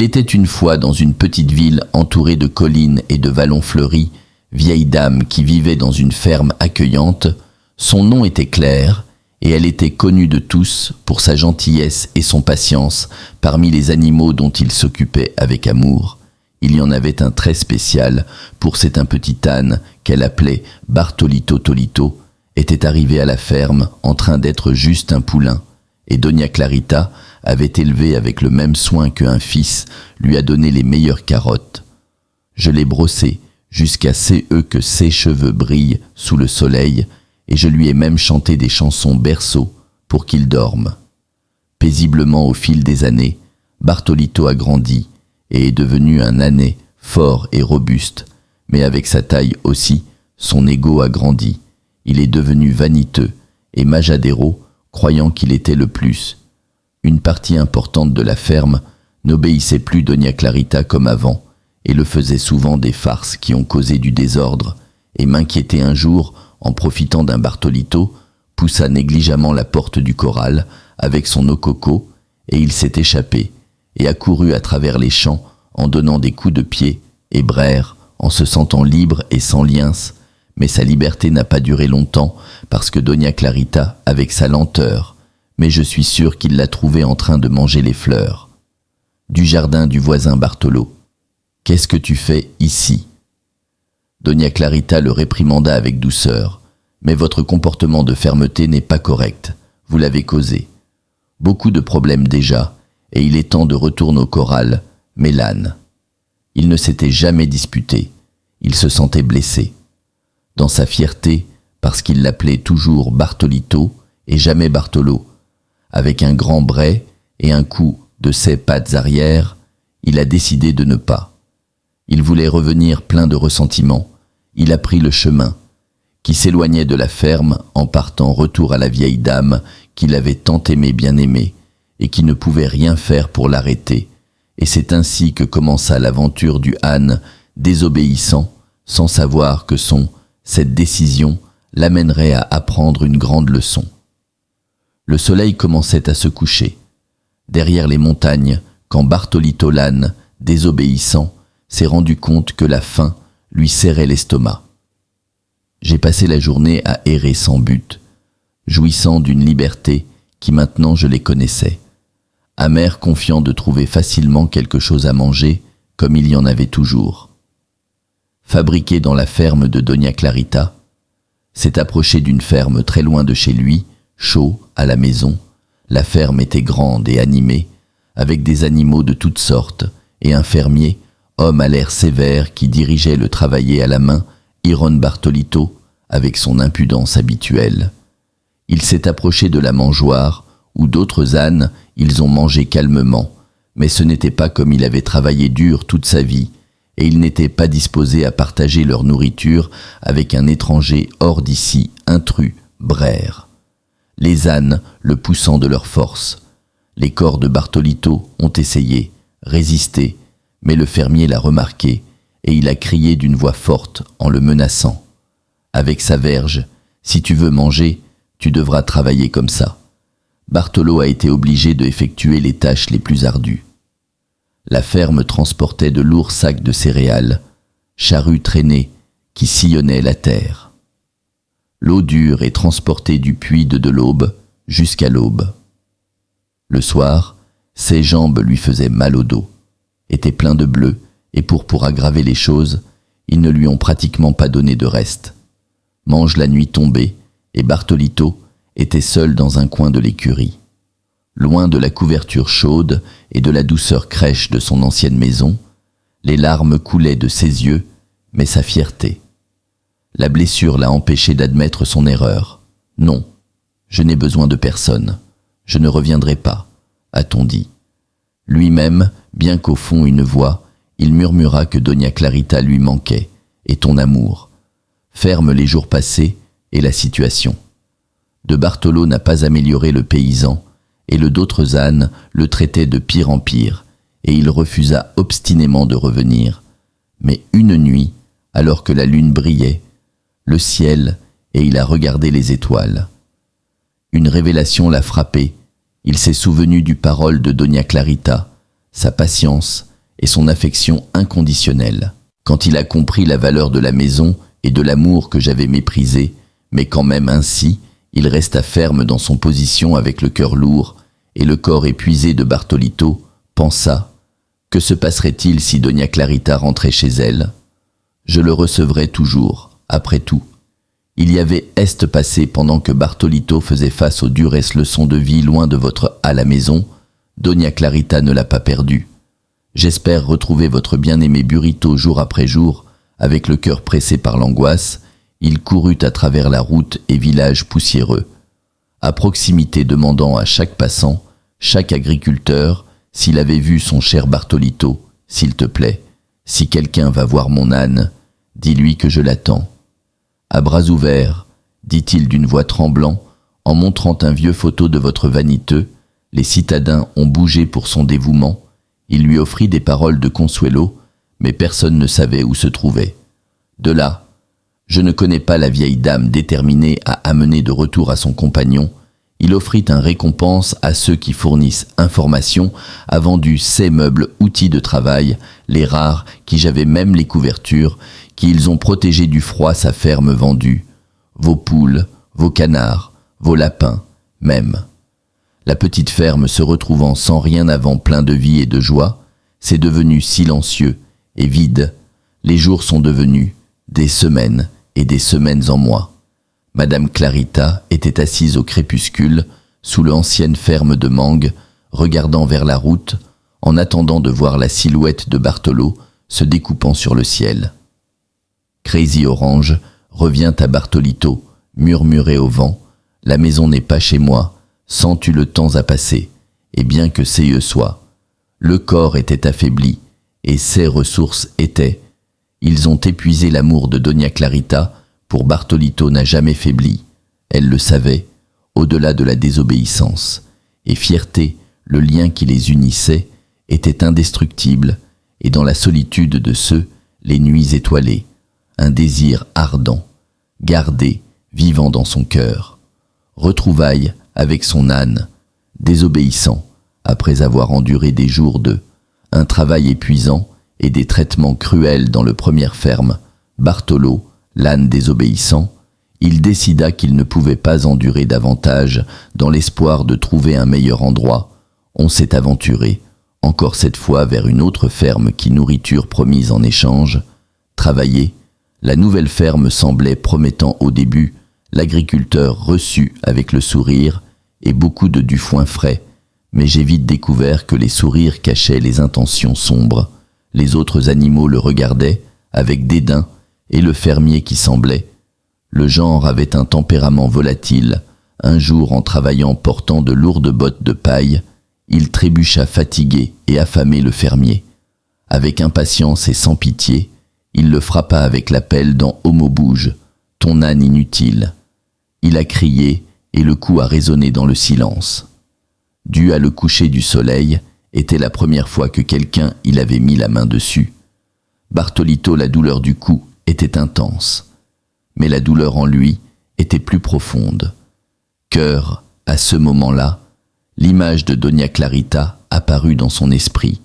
Il était une fois dans une petite ville entourée de collines et de vallons fleuris, vieille dame qui vivait dans une ferme accueillante. Son nom était Claire, et elle était connue de tous pour sa gentillesse et son patience parmi les animaux dont il s'occupait avec amour. Il y en avait un très spécial, pour c'est un petit âne qu'elle appelait Bartolito Tolito, était arrivé à la ferme en train d'être juste un poulain, et Doña Clarita avait élevé avec le même soin qu'un fils, lui a donné les meilleures carottes. Je l'ai brossé jusqu'à que ses cheveux brillent sous le soleil, et je lui ai même chanté des chansons berceaux pour qu'il dorme. Paisiblement au fil des années, Bartolito a grandi et est devenu un ânet fort et robuste, mais avec sa taille aussi, son ego a grandi. Il est devenu vaniteux et Majadero, croyant qu'il était le plus. Une partie importante de la ferme n'obéissait plus Doña Clarita comme avant et le faisait souvent des farces qui ont causé du désordre, et m'inquiétait un jour, en profitant d'un Bartolito, poussa négligemment la porte du corral avec son okoko et il s'est échappé et a couru à travers les champs en donnant des coups de pied et brère en se sentant libre et sans liens, mais sa liberté n'a pas duré longtemps parce que Doña Clarita, avec sa lenteur, mais je suis sûr qu'il l'a trouvé en train de manger les fleurs du jardin du voisin Bartolo. « Qu'est-ce que tu fais ici ?» Doña Clarita le réprimanda avec douceur. « Mais votre comportement de fermeté n'est pas correct. Vous l'avez causé. Beaucoup de problèmes déjà, et il est temps de retourner au corral. Mais l'âne. » Il ne s'était jamais disputé. Il se sentait blessé. Dans sa fierté, parce qu'il l'appelait toujours Bartolito et jamais Bartolo, avec un grand brais et un coup de ses pattes arrière, il a décidé de ne pas. Il voulait revenir plein de ressentiment. Il a pris le chemin qui s'éloignait de la ferme en partant retour à la vieille dame qu'il avait tant aimé bien aimée et qui ne pouvait rien faire pour l'arrêter. Et c'est ainsi que commença l'aventure du âne désobéissant, sans savoir que cette décision l'amènerait à apprendre une grande leçon. Le soleil commençait à se coucher. Derrière les montagnes, quand Bartolito l'âne, désobéissant, s'est rendu compte que la faim lui serrait l'estomac. J'ai passé la journée à errer sans but, jouissant d'une liberté qui maintenant je les connaissais. Amer confiant de trouver facilement quelque chose à manger, comme il y en avait toujours. Fabriqué dans la ferme de Doña Clarita, s'est approché d'une ferme très loin de chez lui, chaud, à la maison. La ferme était grande et animée, avec des animaux de toutes sortes, et un fermier, homme à l'air sévère qui dirigeait le travailler à la main, Iron Bartolito, avec son impudence habituelle. Il s'est approché de la mangeoire, où d'autres ânes, ils ont mangé calmement, mais ce n'était pas comme il avait travaillé dur toute sa vie, et il n'était pas disposé à partager leur nourriture avec un étranger hors d'ici, intrus, brère. Les ânes le poussant de leur force. Les corps de Bartolito ont essayé, résisté, mais le fermier l'a remarqué, et il a crié d'une voix forte en le menaçant. « Avec sa verge, si tu veux manger, tu devras travailler comme ça. » Bartolo a été obligé de effectuer les tâches les plus ardues. La ferme transportait de lourds sacs de céréales, charrues traînées qui sillonnaient la terre. L'eau dure est transportée du puits de l'aube jusqu'à l'aube. Le soir, ses jambes lui faisaient mal au dos, étaient pleins de bleu, et pour aggraver les choses, ils ne lui ont pratiquement pas donné de reste. Mange la nuit tombée, et Bartolito était seul dans un coin de l'écurie. Loin de la couverture chaude et de la douceur crèche de son ancienne maison, les larmes coulaient de ses yeux, mais sa fierté. La blessure l'a empêché d'admettre son erreur. « Non, je n'ai besoin de personne. Je ne reviendrai pas », a-t-on dit. Lui-même, bien qu'au fond une voix, il murmura que Doña Clarita lui manquait, et ton amour. Ferme les jours passés et la situation. De Bartolo n'a pas amélioré le paysan, et le d'autres ânes le traitait de pire en pire, et il refusa obstinément de revenir. Mais une nuit, alors que la lune brillait, le ciel, et il a regardé les étoiles. Une révélation l'a frappé. Il s'est souvenu du parole de Doña Clarita, sa patience et son affection inconditionnelle. Quand il a compris la valeur de la maison et de l'amour que j'avais méprisé, mais quand même ainsi, il resta ferme dans son position avec le cœur lourd et le corps épuisé de Bartolito, pensa: que se passerait-il si Doña Clarita rentrait chez elle? Je le recevrais toujours, après tout. Il y avait est passé pendant que Bartolito faisait face aux duresses leçons de vie loin de votre à la maison, Doña Clarita ne l'a pas perdu. J'espère retrouver votre bien-aimé Burrito jour après jour, avec le cœur pressé par l'angoisse. Il courut à travers la route et villages poussiéreux, à proximité demandant à chaque passant, chaque agriculteur, s'il avait vu son cher Bartolito. S'il te plaît, si quelqu'un va voir mon âne, dis-lui que je l'attends. À bras ouverts, dit-il d'une voix tremblant, en montrant un vieux photo de votre vaniteux, les citadins ont bougé pour son dévouement. Il lui offrit des paroles de consuelo, mais personne ne savait où se trouvait. De là, je ne connais pas la vieille dame déterminée à amener de retour à son compagnon. Il offrit un récompense à ceux qui fournissent informations, a vendu ses meubles, outils de travail, les rares, qui j'avais même les couvertures, qui ils ont protégé du froid sa ferme vendue, vos poules, vos canards, vos lapins, même. La petite ferme se retrouvant sans rien avant plein de vie et de joie, c'est devenu silencieux et vide. Les jours sont devenus des semaines et des semaines en mois. Madame Clarita était assise au crépuscule, sous l'ancienne ferme de mangue, regardant vers la route, en attendant de voir la silhouette de Bartolo se découpant sur le ciel. Crazy Orange revient à Bartolito, murmuré au vent: la maison n'est pas chez moi, sens-tu le temps à passer? Et bien que seyeux soit, le corps était affaibli, et ses ressources étaient. Ils ont épuisé l'amour de Doña Clarita. Pour Bartolito n'a jamais faibli. Elle le savait, au-delà de la désobéissance. Et fierté, le lien qui les unissait, était indestructible, et dans la solitude de ceux, les nuits étoilées, un désir ardent, gardé, vivant dans son cœur. Retrouvailles avec son âne, désobéissant, après avoir enduré des jours un travail épuisant et des traitements cruels dans le première ferme, Bartolo, l'âne désobéissant, il décida qu'il ne pouvait pas endurer davantage dans l'espoir de trouver un meilleur endroit. On s'est aventuré, encore cette fois vers une autre ferme qui nourriture promise en échange. Travailler, la nouvelle ferme semblait promettant au début, l'agriculteur reçut avec le sourire et beaucoup de du foin frais, mais j'ai vite découvert que les sourires cachaient les intentions sombres. Les autres animaux le regardaient avec dédain, et le fermier qui semblait. Le genre avait un tempérament volatile. Un jour, en travaillant portant de lourdes bottes de paille, il trébucha fatigué et affamé le fermier. Avec impatience et sans pitié, il le frappa avec la pelle dans Homo bouge, ton âne inutile. Il a crié et le coup a résonné dans le silence. Dû à le coucher du soleil, était la première fois que quelqu'un il avait mis la main dessus. Bartolito, la douleur du coup était intense, mais la douleur en lui était plus profonde. Cœur, à ce moment-là, l'image de Doña Clarita apparut dans son esprit.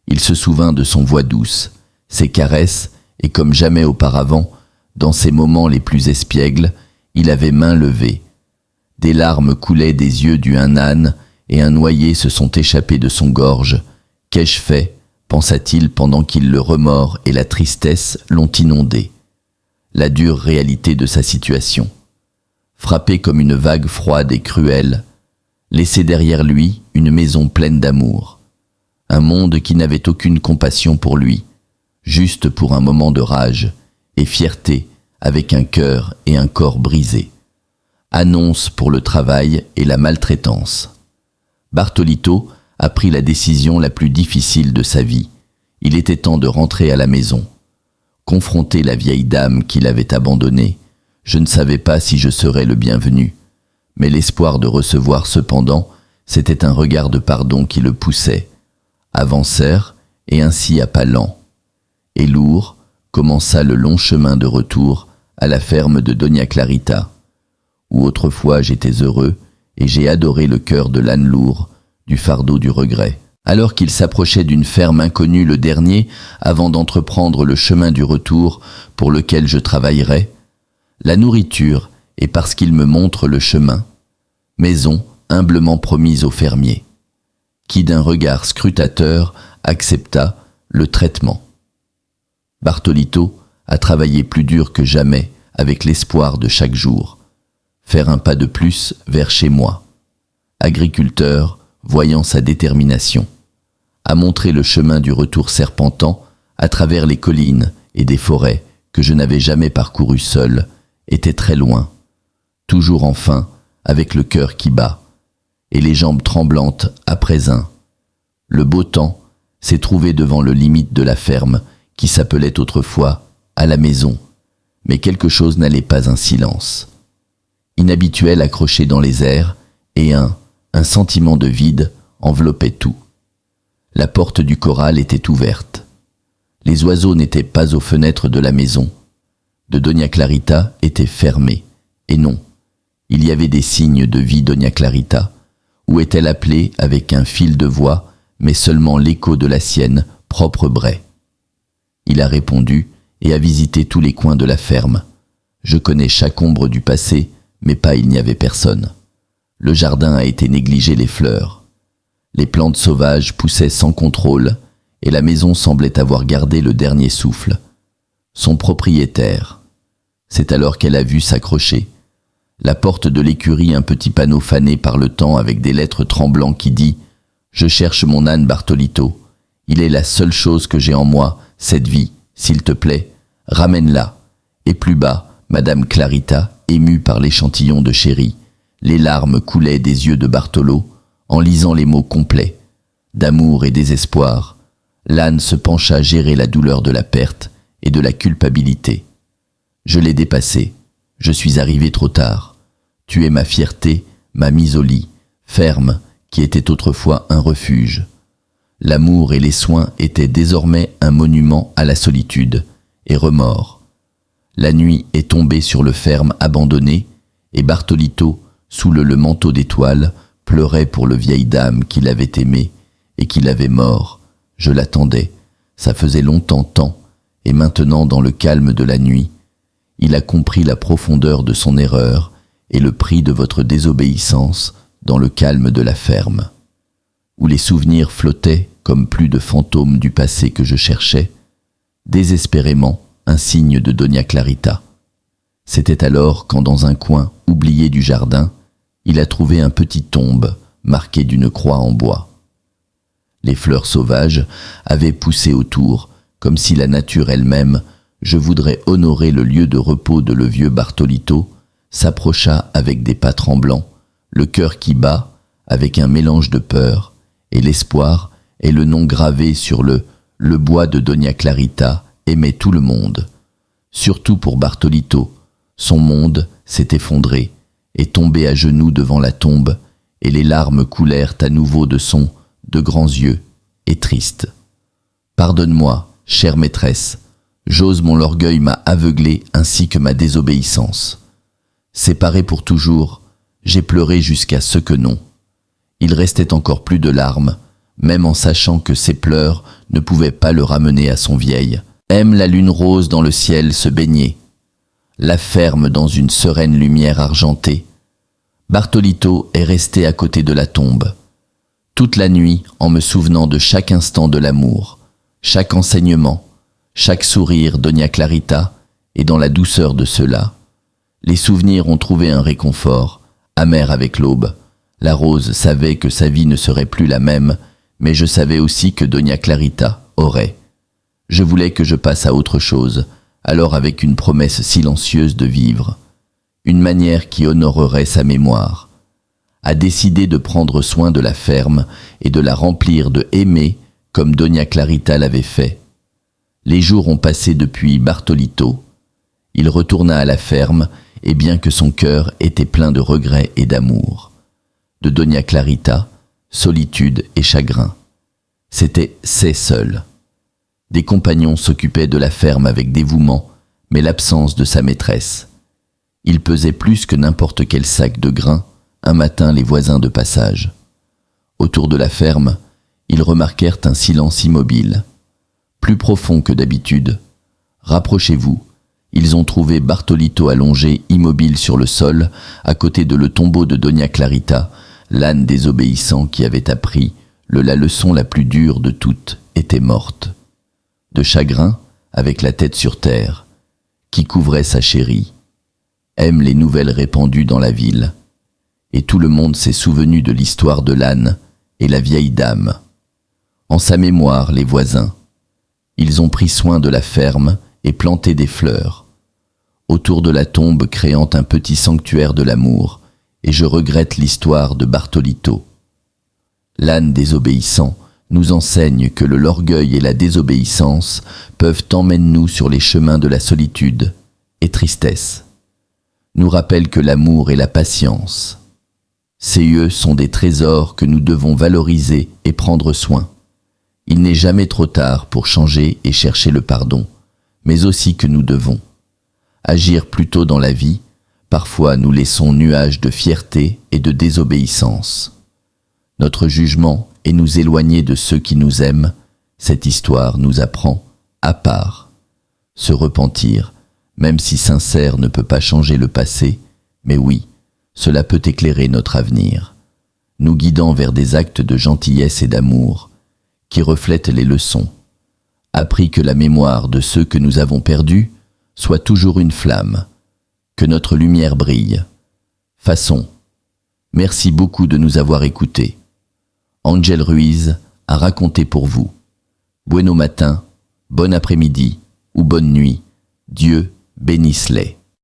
Il se souvint de son voix douce, ses caresses, et comme jamais auparavant, dans ses moments les plus espiègles, il avait main levée. Des larmes coulaient des yeux du âne, et un noyer se sont échappés de son gorge. Qu'ai-je fait ? Pensa-t-il pendant qu'il le remords et la tristesse l'ont inondé. La dure réalité de sa situation. Frappé comme une vague froide et cruelle, laissé derrière lui une maison pleine d'amour. Un monde qui n'avait aucune compassion pour lui, juste pour un moment de rage et fierté avec un cœur et un corps brisés. Annonce pour le travail et la maltraitance. Bartolito a pris la décision la plus difficile de sa vie. Il était temps de rentrer à la maison. Confronter la vieille dame qui l'avait abandonné, je ne savais pas si je serais le bienvenu. Mais l'espoir de recevoir cependant, c'était un regard de pardon qui le poussait. Avancèrent, et ainsi à pas lents. Et lourd, commença le long chemin de retour à la ferme de Doña Clarita, où autrefois j'étais heureux et j'ai adoré le cœur de l'âne lourd, du fardeau du regret. Alors qu'il s'approchait d'une ferme inconnue le dernier, avant d'entreprendre le chemin du retour pour lequel je travaillerai, la nourriture est parce qu'il me montre le chemin, maison humblement promise au fermier, qui d'un regard scrutateur accepta le traitement. Bartolito a travaillé plus dur que jamais avec l'espoir de chaque jour, faire un pas de plus vers chez moi. Agriculteur, voyant sa détermination, a montré le chemin du retour serpentant à travers les collines et des forêts que je n'avais jamais parcouru seul, était très loin, toujours enfin avec le cœur qui bat et les jambes tremblantes après le beau temps s'est trouvé devant le limite de la ferme qui s'appelait autrefois à la maison, mais quelque chose n'allait pas, un silence inhabituel accroché dans les airs, et un sentiment de vide enveloppait tout. La porte du corral était ouverte. Les oiseaux n'étaient pas aux fenêtres de la maison. De Doña Clarita était fermée. Et non, il y avait des signes de vie. Doña Clarita, où est-elle appelée avec un fil de voix, mais seulement l'écho de la sienne, propre braie. Il a répondu et a visité tous les coins de la ferme. Je connais chaque ombre du passé, mais pas il n'y avait personne. Le jardin a été négligé, les fleurs. Les plantes sauvages poussaient sans contrôle, et la maison semblait avoir gardé le dernier souffle. Son propriétaire. C'est alors qu'elle a vu s'accrocher. La porte de l'écurie, un petit panneau fané par le temps avec des lettres tremblantes qui dit « Je cherche mon âne Bartolito. Il est la seule chose que j'ai en moi, cette vie. S'il te plaît, ramène-la. » Et plus bas, Madame Clarita, émue par l'échantillon de chéri. Les larmes coulaient des yeux de Bartolo en lisant les mots complets. D'amour et désespoir, l'âne se pencha gérer la douleur de la perte et de la culpabilité. Je l'ai dépassé. Je suis arrivé trop tard. Tu es ma fierté, ma mise au lit, ferme, qui était autrefois un refuge. L'amour et les soins étaient désormais un monument à la solitude et remords. La nuit est tombée sur le ferme abandonné, et Bartolito, sous le manteau d'étoiles, pleurait pour le vieille dame qu'il avait aimé et qu'il avait mort. Je l'attendais, ça faisait longtemps tant, et maintenant dans le calme de la nuit, il a compris la profondeur de son erreur et le prix de votre désobéissance dans le calme de la ferme, où les souvenirs flottaient comme plus de fantômes du passé que je cherchais, désespérément un signe de Doña Clarita. C'était alors quand dans un coin oublié du jardin, il a trouvé un petit tombe marqué d'une croix en bois. Les fleurs sauvages avaient poussé autour, comme si la nature elle-même, je voudrais honorer le lieu de repos de le vieux Bartolito, s'approcha avec des pas tremblants, le cœur qui bat, avec un mélange de peur, et l'espoir, et le nom gravé sur le bois de Doña Clarita aimait tout le monde. Surtout pour Bartolito, son monde s'est effondré, et tombé à genoux devant la tombe, et les larmes coulèrent à nouveau de grands yeux, et tristes. Pardonne-moi, chère maîtresse, j'ose, mon orgueil m'a aveuglé ainsi que ma désobéissance. Séparé pour toujours, j'ai pleuré jusqu'à ce que non. Il restait encore plus de larmes, même en sachant que ces pleurs ne pouvaient pas le ramener à son vieil. Aime la lune rose dans le ciel se baigner, la ferme dans une sereine lumière argentée. Bartolito est resté à côté de la tombe, toute la nuit en me souvenant de chaque instant de l'amour, chaque enseignement, chaque sourire Doña Clarita, et dans la douceur de cela, les souvenirs ont trouvé un réconfort, amer avec l'aube. La rose savait que sa vie ne serait plus la même, mais je savais aussi que Doña Clarita aurait. Je voulais que je passe à autre chose, alors avec une promesse silencieuse de vivre, une manière qui honorerait sa mémoire, a décidé de prendre soin de la ferme et de la remplir de aimer comme Doña Clarita l'avait fait. Les jours ont passé depuis Bartolito. Il retourna à la ferme, et bien que son cœur était plein de regrets et d'amour, de Doña Clarita, solitude et chagrin. C'était seul. Des compagnons s'occupaient de la ferme avec dévouement, mais l'absence de sa maîtresse. Il pesait plus que n'importe quel sac de grains, un matin les voisins de passage. Autour de la ferme, Ils remarquèrent un silence immobile, plus profond que d'habitude. Rapprochez-vous. Ils ont trouvé Bartolito allongé, immobile sur le sol, à côté de le tombeau de Doña Clarita, l'âne désobéissant qui avait appris la leçon la plus dure de toutes, était morte. De chagrin, avec la tête sur terre, qui couvrait sa chérie. Aime les nouvelles répandues dans la ville. Et tout le monde s'est souvenu de l'histoire de l'âne et la vieille dame. En sa mémoire, les voisins. Ils ont pris soin de la ferme et planté des fleurs. Autour de la tombe créant un petit sanctuaire de l'amour, et je regrette l'histoire de Bartolito. L'âne désobéissant nous enseigne que l'orgueil et la désobéissance peuvent emmener nous sur les chemins de la solitude et tristesse. Nous rappelle que l'amour et la patience, ces sont des trésors que nous devons valoriser et prendre soin. Il n'est jamais trop tard pour changer et chercher le pardon, mais aussi que nous devons agir plus tôt dans la vie. Parfois nous laissons nuages de fierté et de désobéissance. Notre jugement est nous éloigner de ceux qui nous aiment. Cette histoire nous apprend, à part, se repentir, même si sincère ne peut pas changer le passé, mais oui, cela peut éclairer notre avenir, nous guidant vers des actes de gentillesse et d'amour, qui reflètent les leçons. Appris que la mémoire de ceux que nous avons perdus soit toujours une flamme, que notre lumière brille. Façon. Merci beaucoup de nous avoir écoutés. Angel Ruiz a raconté pour vous. Bueno matin, bon après-midi ou bonne nuit. Dieu bénisse-les.